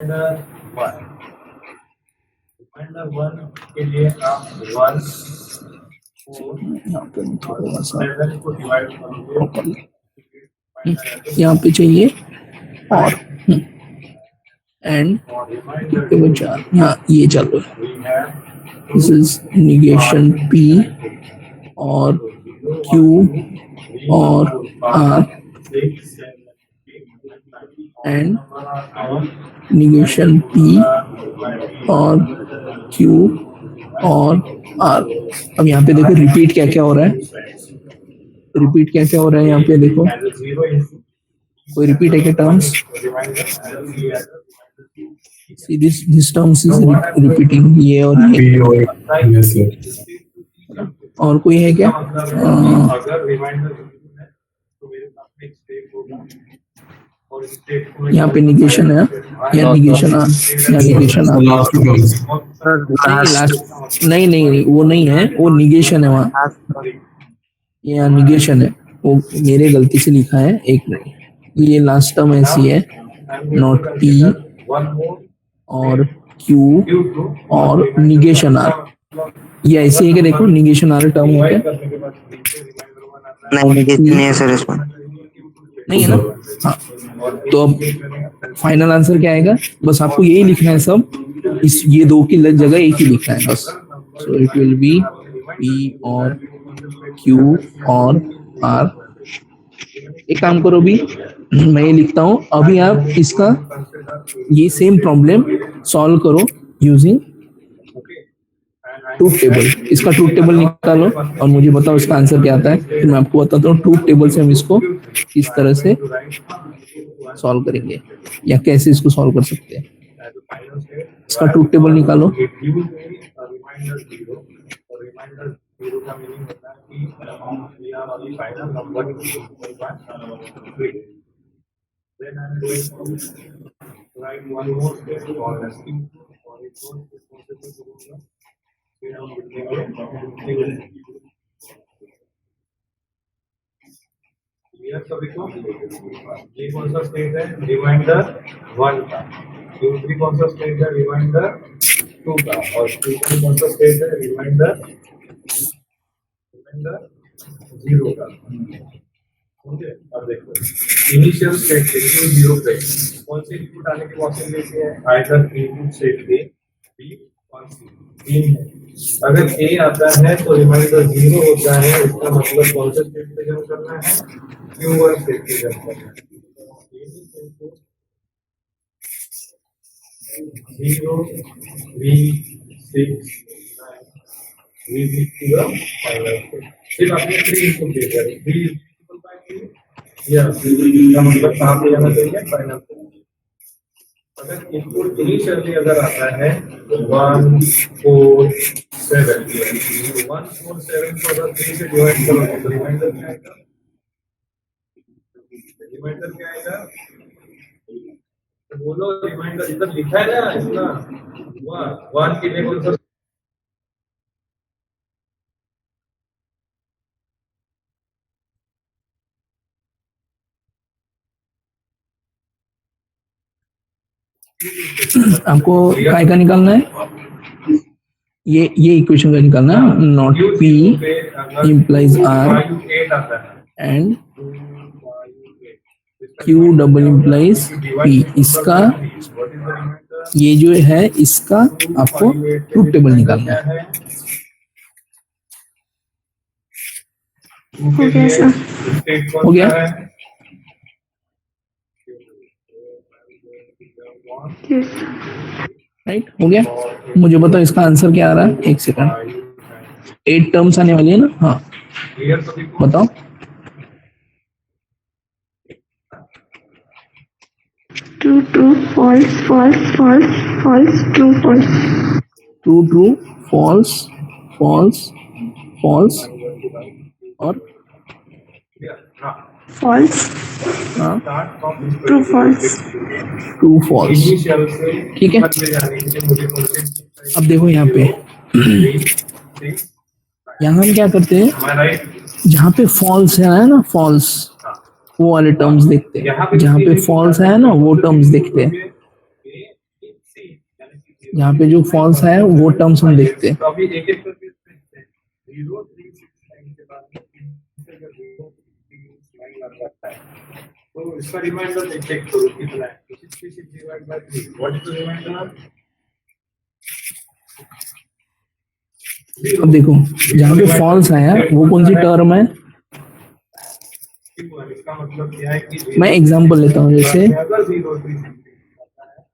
One one के लिए आप वन यहाँ पे थोड़ा सा सेवन को डिवाइड करोगे यहाँ पे चाहिए और एंड कितने बचा, हाँ ये चलो दिस इज निगेशन पी और क्यू और आर एंड निगेशन पी और क्यू और आर। अब यहाँ पे देखो रिपीट क्या क्या हो रहा है, रिपीट क्या क्या हो रहा है यहाँ पे देखो, कोई रिपीट है क्या terms? See this terms is repeating, ये और ये। और कोई है क्या? यहाँ पे निगेशन है या निगेशन या निगेशन नहीं वो नहीं है, वो निगेशन है वहाँ, ये निगेशन है, वो मेरे गलती से लिखा है, एक मिनट, ये लास्ट टर्म ऐसी है, नॉट पी और क्यू और निगेशन आर, ये ऐसे है कि देखो निगेशन आर टर्म हो गया, नहीं निगेशन नहीं है सर इसमें, नहीं है ना? हाँ, तो अब फाइनल आंसर क्या आएगा? बस आपको यही लिखना है सब, इस ये दो की जगह एक ही लिखना है बस। So it will be P और क्यू और आर। एक काम करो, भी मैं ये लिखता हूँ, अभी आप इसका ये सेम प्रॉब्लम सॉल्व करो यूजिंग ट्रूथ टेबल। इसका ट्रूथ टेबल निकालो और मुझे बताओ इसका आंसर क्या आता है, फिर मैं आपको बताता हूँ ट्रूथ टेबल से हम इसको किस तरह से सॉल्व करेंगे या कैसे इसको सॉल्व कर सकते हैं। इसका ट्रूथ टेबल निकालो। ये कौन सा स्टेट है? रिमाइंडर वन का। Q3 कौन सा स्टेट है? रिमाइंडर टू का। और Q3 कौन सा स्टेट है? रिमाइंडर जीरो का। समझे? अब देखो इनिशियल स्टेट से Q0 पे कौन सी इनपुट आने की पॉसिबिलिटी है? Either input state A, B और सी, तीन है। अगर ए आता है तो रिमाइंडर जीरो होता है, इसका मतलब कौन सा स्टेट पे जंप करना है? Q1 स्टेट पे जंप करना है। Zero V six V to the final state. फिर आपने थ्री इनपुट दे दिया, थ्री इक्वल बाय थ्री, या इसका मतलब कहाँ पे जाना चाहिए? Final state. अगर इनपुट इनिशियली अगर आता है 1 4 7, 1 4 7 को अगर 3 से डिवाइड करोगे तो रिमाइंडर क्या आएगा? रिमाइंडर क्या आएगा? तो बोलो रिमाइंडर इधर लिखा है ना, इसका 1 के लिए कौन सा? आपको काय का निकालना है? ये इक्वेशन का निकालना है, not P implies R and Q double implies P. इसका ये जो है इसका आपको ट्रूथ टेबल निकालना है। हो गया? राइट, हो गया। मुझे बताओ इसका आंसर क्या आ रहा है? एक सेकंड, 8 टर्म्स आने वाली है ना? हाँ बताओ। True true false false false false true false true true false false false और फॉल्स हाँ ट्रू फॉल्स ट्रू फॉल्स। ठीक है, अब देखो यहाँ पे यहाँ हम क्या करते हैं, जहाँ पे फॉल्स है ना, फॉल्स वो वाले टर्म्स देखते हैं, जहाँ पे फॉल्स है ना वो टर्म्स देखते हैं। यहाँ पे जो फॉल्स है वो टर्म्स हम देखते हैं। तो अभी एक एक करके देखते हैं। 0 3 6 9 के बाद में 0 3 9 लगता है। तो इसका रिमाइंडर चेक करो कितना है। 66 divide by 3 what is the reminder? अब देखो जहाँ पे फॉल्स आया वो कौन सी टर्म है। इसका मतलब क्या है कि मैं एग्जांपल लेता हूँ, जैसे अगर 0 3 आता है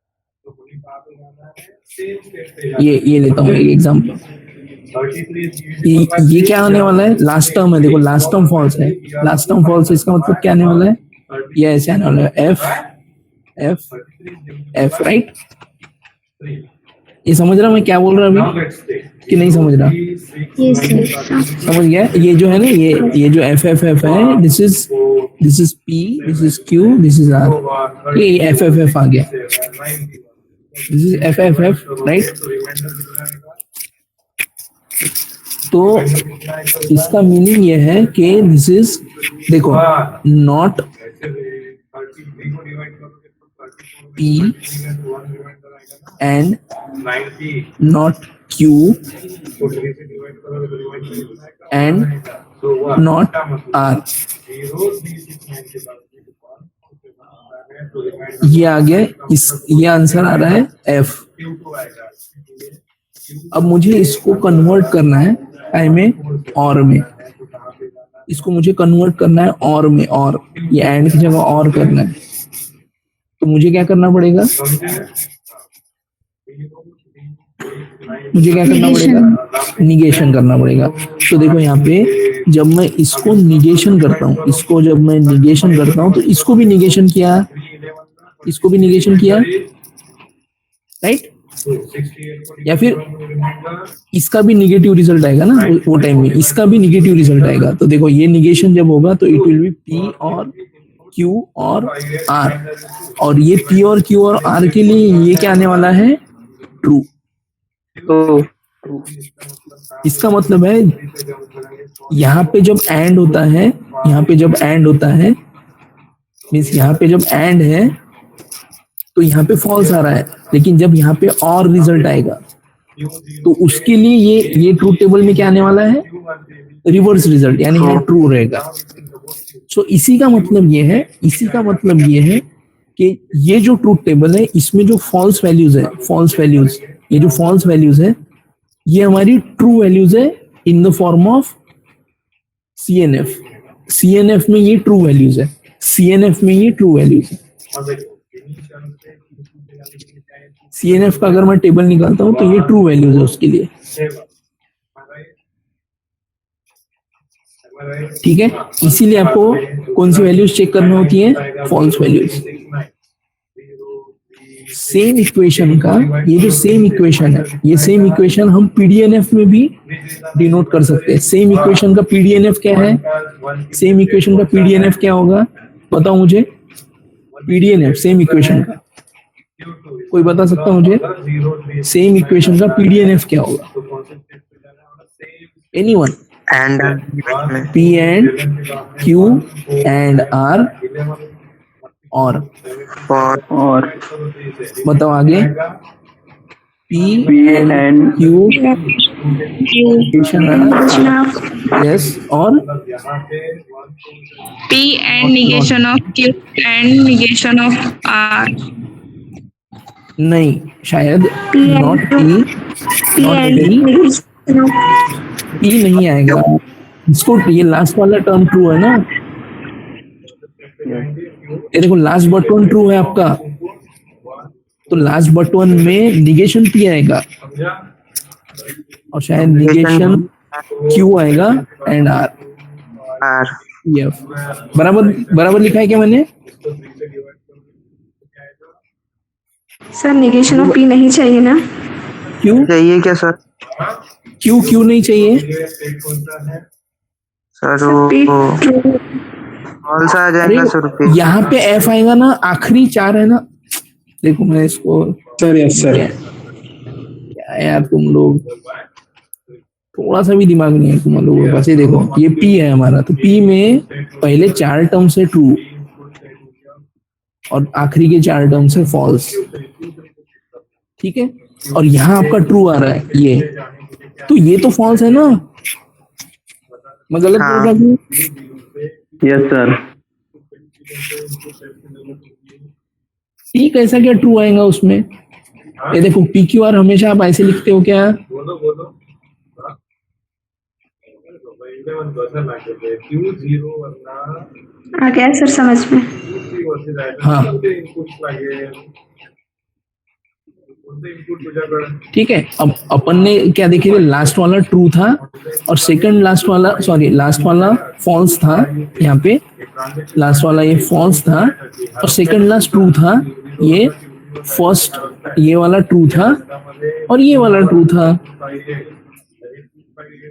तो वही कहाँ पे जाना है, सेम स्टेट पे जाना है। ये लेता हूँ एक एग्जांपल। 33 ये क्या आने वाला है, लास्ट टर्म है। देखो लास्ट टर्म फॉल्स है, लास्ट टर्म फॉल्स है, इसका मतलब क्या आने वाला है, ये ऐसे आने वाला है एफ एफ एफ, राइट। ये समझ रहा मैं क्या बोल रहा हूँ अभी कि नहीं समझ रहा? Yes, sir. समझ गया। ये जो है ना, ये जो एफ एफ एफ है, this is P, this is Q, this is R. ये एफ एफ एफ आ गया, this is F F F, right. तो इसका मीनिंग ये है कि दिस इज, देखो, not P and not Q and not R. ये आ गया, ये आंसर आ रहा है एफ। अब मुझे इसको कन्वर्ट करना है आई में और में, इसको मुझे कन्वर्ट करना है और में, और ये एंड की जगह और करना है। तो मुझे क्या करना पड़ेगा, मुझे क्या करना पड़ेगा, निगेशन करना पड़ेगा। तो देखो यहाँ पे जब मैं इसको निगेशन करता हूँ, इसको जब मैं निगेशन करता हूँ तो इसको भी निगेशन किया, इसको भी निगेशन किया, राइट। या फिर इसका भी निगेटिव रिजल्ट आएगा ना वो टाइम में, इसका भी निगेटिव रिजल्ट आएगा। तो देखो ये निगेशन जब होगा तो इट विल बी पी और क्यू और आर, और ये पी और क्यू और आर के लिए ये क्या आने वाला है, ट्रू। तो इसका मतलब है यहाँ पे जब एंड होता है, यहाँ पे जब एंड होता है, मीन्स यहाँ पे जब एंड है तो यहाँ पे फॉल्स आ रहा है, लेकिन जब यहाँ पे और रिजल्ट आएगा तो उसके लिए ये ट्रूथ टेबल में क्या आने वाला है, रिवर्स रिजल्ट, यानी ये ट्रू रहेगा। सो इसी का मतलब ये है, इसी का मतलब ये है कि ये जो ट्रूथ टेबल है इसमें जो फॉल्स वैल्यूज है, फॉल्स वैल्यूज, ये जो फॉल्स वैल्यूज है ये हमारी ट्रू वैल्यूज है in the form of CNF. CNF में ये ट्रू वैल्यूज है, सीएनएफ में ये ट्रू वैल्यूज है। सीएनएफ का अगर मैं टेबल निकालता हूं तो ये ट्रू वैल्यूज है उसके लिए, ठीक है। इसीलिए आपको कौन सी वैल्यूज चेक करनी होती है, फॉल्स वैल्यूज। सेम इक्वेशन का, ये जो सेम इक्वेशन है, ये सेम इक्वेशन हम पीडीएनएफ में भी डिनोट कर सकते हैं। सेम इक्वेशन का पीडीएनएफ क्या है, सेम इक्वेशन का पीडीएनएफ क्या होगा, बताओ मुझे। पीडीएनएफ सेम इक्वेशन का कोई बता सकता मुझे, सेम इक्वेशन का पीडीएनएफ क्या होगा, anyone? And P and Q and R और बताओ आगे। पी एंड क्यू, यस, और P and negation of Q and negation of R. नहीं, शायद नॉट पी, पी नहीं आएगा इसको। ये लास्ट वाला टर्म ट्रू है ना, ये देखो लास्ट बट वन ट्रू है आपका, तो लास्ट बट वन में निगेशन पी आएगा और शायद निगेशन क्यू आएगा एंड आर। एफ बराबर लिखा है क्या मैंने? सर नेगेशन ऑफ पी नहीं चाहिए ना? क्यों चाहिए क्या सर? क्यों नहीं चाहिए सर? पी कौन सा आ जाएगा सर? यहाँ पे एफ आएगा ना, आखिरी चार है ना। देखो मैं इसको, सर यस सर, क्या यार तुम लोग, थोड़ा सा भी दिमाग नहीं है तुम लोगों के पास। ये देखो ये पी है हमारा, तो पी में पहले चार टर्म से ट्रू और आखिरी के चार टर्म से फॉल्स, ठीक है, और यहाँ आपका ट्रू आ रहा है ये, तो ये तो फॉल्स है ना, मैं गलत बोल रहा हूँ? Yes sir. पी कैसा क्या ट्रू आएगा उसमें? ये देखो पी क्यू आर हमेशा आप ऐसे लिखते हो क्या? बोलो बोलो हाँ? पहले मन बदल लागे क्यू जीरो वरना आ गया सर समझ में। हाँ। इनपुट लागे इनपुट तुझ्याकडे ठीक है, अब अपन ने क्या देखे थे, लास्ट वाला ट्रू था और सेकंड लास्ट वाला, सॉरी लास्ट वाला फॉल्स था, यहाँ पे लास्ट वाला ये फॉल्स था और सेकंड लास्ट ट्रू था, ये फर्स्ट ये वाला ट्रू था और ये वाला ट्रू था,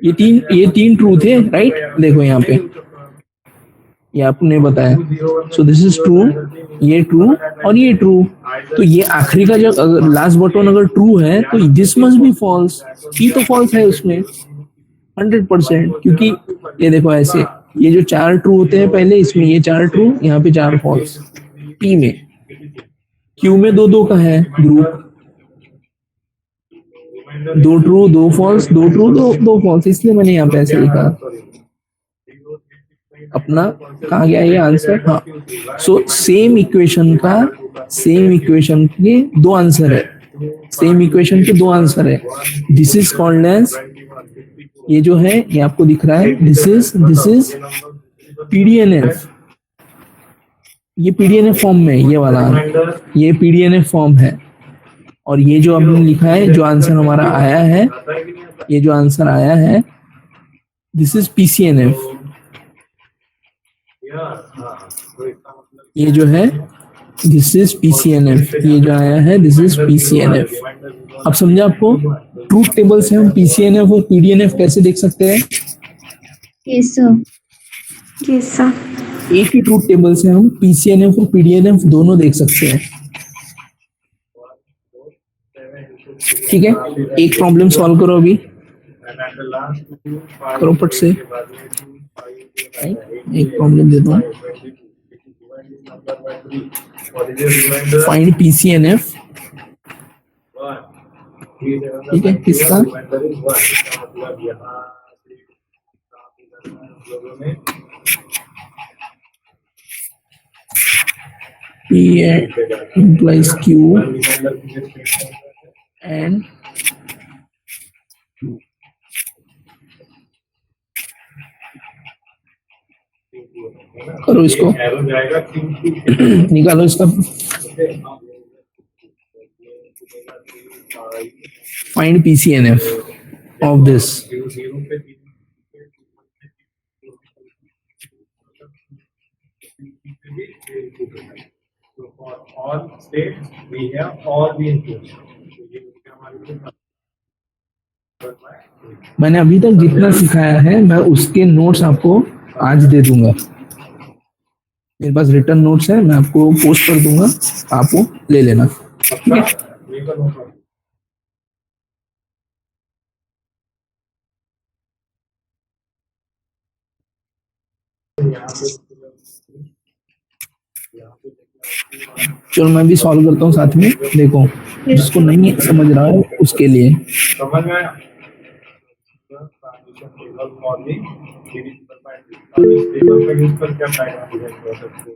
ये तीन ट्रू थे राइट। देखो यहाँ पे ये आपने बताया, सो दिस इज ट्रू, ये ट्रू और ये ट्रू, तो ये आखिरी का जो अगर लास्ट बटन अगर ट्रू है तो दिस मस्ट बी फॉल्स, ये तो फॉल्स है उसमें 100%, क्योंकि ये देखो ऐसे ये जो 4 ट्रू होते हैं पहले, इसमें ये 4 ट्रू, यहाँ पे 4 फॉल्स, पी में, क्यू में 2-2 का है group, 2 true 2 false, 2 true 2 false, इसलिए मैंने यहाँ पे ऐसे लिखा। अपना कहाँ गया ये आंसर? हाँ, सो सेम इक्वेशन के 2 आंसर है, सेम इक्वेशन के 2 आंसर है। दिस इज कॉल्ड एज, ये जो है ये आपको दिख रहा है, दिस इज पीडीएनएफ, ये पीडीएनएफ फॉर्म में, ये वाला ये पीडीएनएफ फॉर्म है, और ये जो हमने लिखा है, जो आंसर हमारा आया है, ये जो आंसर आया है, दिस इज पीसीएनएफ, ये जो है दिस इज पीसीएनएफ, ये जो आया है दिस इज पीसीएनएफ। अब समझा आपको? ट्रूथ टेबल से हम पीसीएनएफ और पीडीएनएफ कैसे देख सकते हैं? Yes sir. एक ही ट्रूथ टेबल से हम पीसीएनएफ और पीडीएनएफ दोनों देख सकते हैं। ठीक है, एक प्रॉब्लम सॉल्व करो अभी, करो पट से, एक प्रॉब्लम देता हूँ। फाइंड पीसीएनएफ, ठीक है, किसका? P implies Q and करो इसको, निकालो इसका, find PCNF of this. all states we have all the inputs. मैंने अभी तक जितना सिखाया है मैं उसके नोट्स आपको आज दे दूंगा, मेरे पास रिटर्न नोट्स है, मैं आपको पोस्ट कर दूंगा, आप वो ले लेना। ठीक है, चलो मैं भी सॉल्व करता हूँ साथ में, देखो जिसको नहीं समझ रहा है उसके लिए। समझ में आया? ट्रांजिशन टेबल और भी इस टेबल का यूज करके आप डायग्राम डिजाइन कर सकते हो।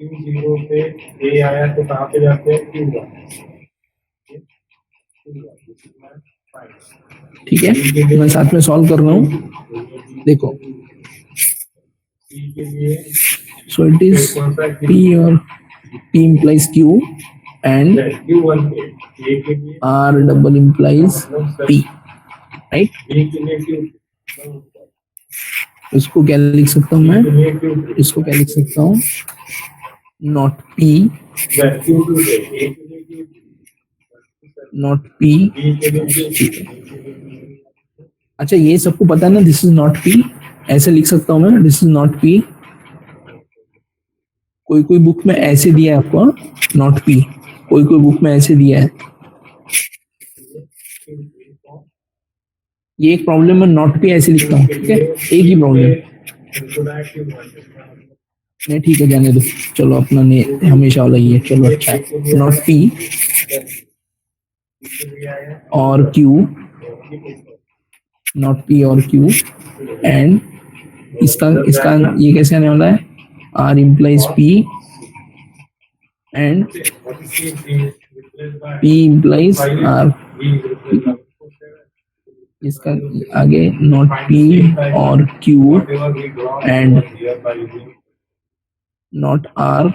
Q0 पे A आया तो कहाँ पे जाते हैं? Q1। ठीक है, मैं साथ में सॉल्व कर रहा हूँ, देखो सो इट इज P और P implies Q and R double implies P, right? इसको क्या लिख सकता हूँ मैं? इसको क्या लिख सकता हूँ? Not P, not P। अच्छा, ये सबको पता है ना, दिस इज नॉट P, ऐसे लिख सकता हूँ मैं, दिस इज नॉट P। कोई कोई बुक में ऐसे दिया है आपको, नॉट P, कोई कोई बुक में ऐसे दिया है। ये एक प्रॉब्लम है, नॉट P ऐसे लिखता हूँ, ठीक है, एक ही प्रॉब्लम, इनपुट है कि वन नहीं ठीक है, जाने दो, चलो अपना ने हमेशा वाला ही है, चलो अच्छा है। नॉट पी और क्यू, नॉट पी और क्यू, एंड इसका ये कैसे आने वाला है, R implies P and P implies R. इसका आगे नॉट पी और क्यू एंड नॉट आर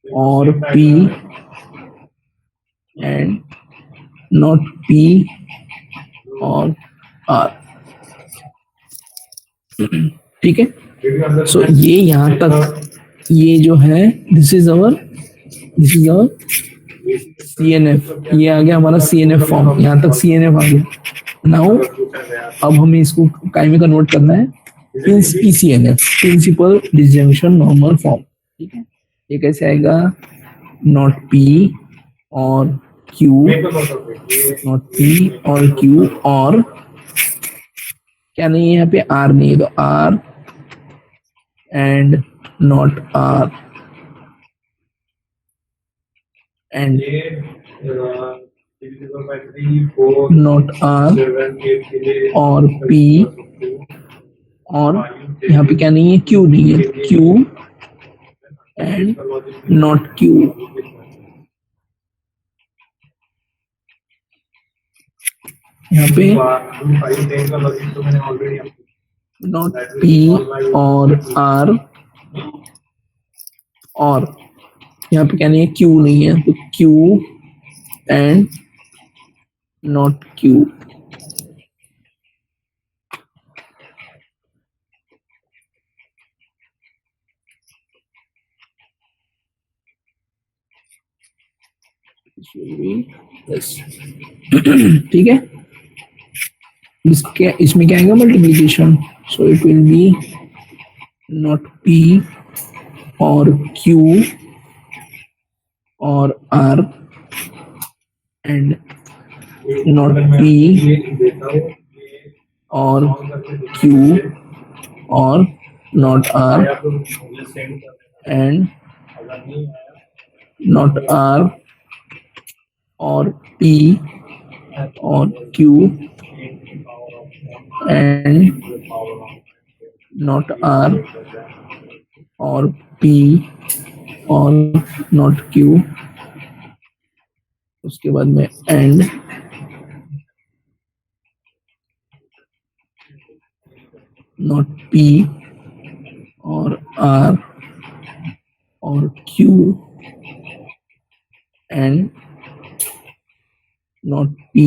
और पी एंड नॉट पी और आर। ठीक है, सो ये यहाँ तक ये जो है दिस इज आवर CNF, ये आ गया हमारा CNF फॉर्म, यहाँ तक CNF आ गया। नाउ अब हमें इसको काय में कन्वर्ट करना है, PCNF, principal disjunction normal form. ठीक है, ये कैसे आएगा, नॉट P और Q, नॉट P और Q और क्या नहीं है यहाँ पे, R नहीं है तो R and not R and not R और P और यहाँ पे क्या नहीं है, Q नहीं है, Q एंड नॉट Q। यहाँ पे नॉट P और R और यहाँ पे क्या नहीं है, Q नहीं है तो Q एंड नॉट Q। ठीक है, इसमें क्या आएगा, multiplication, so it will be not P और Q और R एंड नॉट P और Q और not R and not R और P और Q एंड नॉट R और P और नॉट Q। उसके बाद में एंड नॉट P और R और Q एंड नॉट P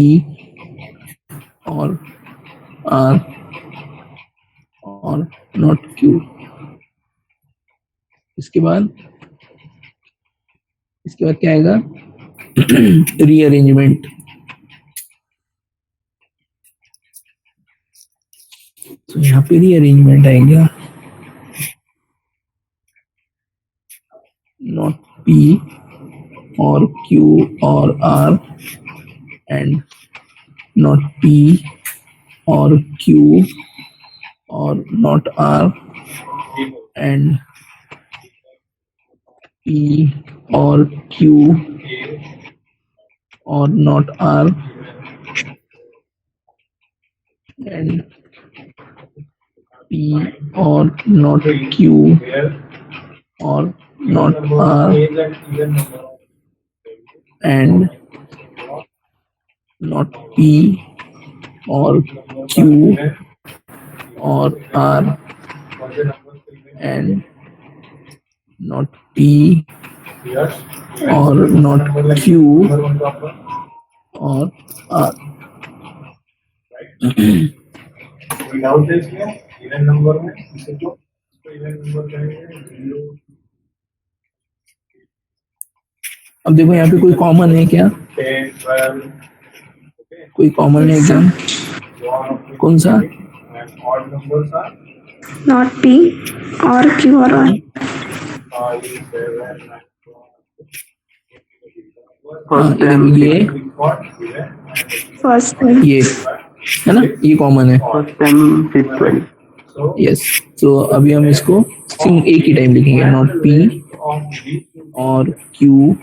और R और नॉट Q। इसके बाद क्या आएगा, रीअरेंजमेंट। तो यहाँ पे रीअरेंजमेंट आएगा, नॉट P और Q और R एंड नॉट P और Q और नॉट R एंड P और Q और नॉट R एंड P और नॉट Q और not R and not P और Q और R एंड नॉट P और नॉट Q और R। विदाउट दिस में इवन नंबर में इसे जो इवन नंबर कहेंगे 0। अब देखो यहाँ पे कोई कॉमन है क्या, 10 12 कोई कॉमन है क्या, कौन सा, odd numbers are not P or Q or R. 5 7 9 first ये First time. ये है ना, ये कॉमन है। टाइम 612 So यस, तो अभी हम इसको सिंग एक ही टाइम लिखेंगे, नॉट पी on B और क्यू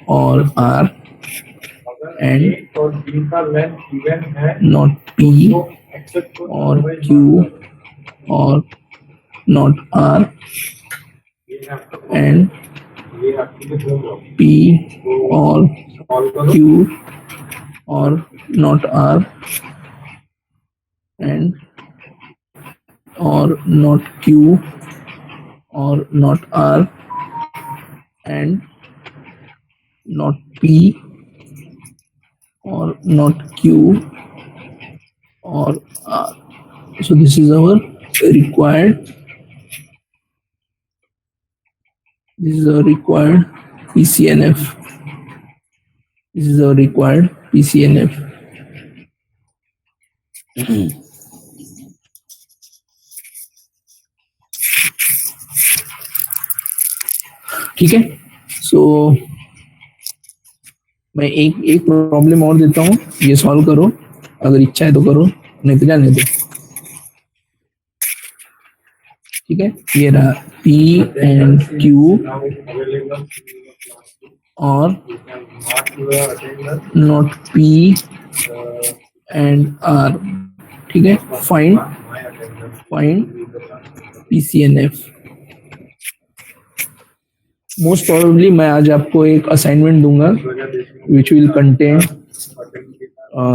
और आर अगर A और B का लेंथ इवन है नॉट पी तो एक्सेप्ट और क्यू और नॉट आर एंड ये आपके होगा पी और कॉल करो क्यू और नॉट आर एंड और नॉट क्यू और not R and not P और नॉट क्यू और आर. So this is our required. This is our required PCNF. This is our required PCNF. ठीक है. सो मैं एक प्रॉब्लम और देता हूँ, ये सॉल्व करो, अगर इच्छा है तो करो, नहीं तो जाने दो. ठीक है, ये रहा P and Q now available और you can mark the attendance नॉट P एंड R. ठीक है, find my attendance PCNF. Most probably मैं आज आपको एक असाइनमेंट दूंगा which will contain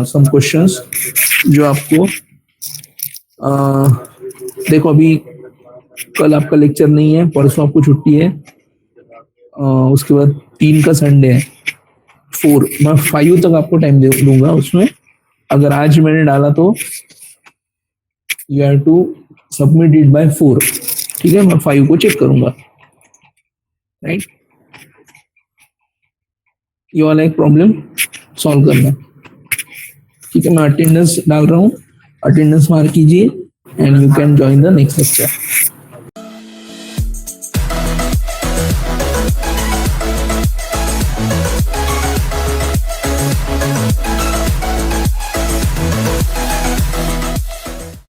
some questions जो आपको देखो, अभी कल आपका लेक्चर नहीं है, परसों आपको छुट्टी है, उसके बाद 3 का संडे है, 4 मैं 5 तक आपको टाइम दे दूंगा. उसमें अगर आज मैंने डाला तो you have to submit it by 4. ठीक है, मैं 5 को चेक करूंगा. राइट, ये वाला एक प्रॉब्लम सॉल्व करना. ठीक है, मैं अटेंडेंस डाल रहा हूँ, अटेंडेंस मार्क कीजिए and you can join the next lecture.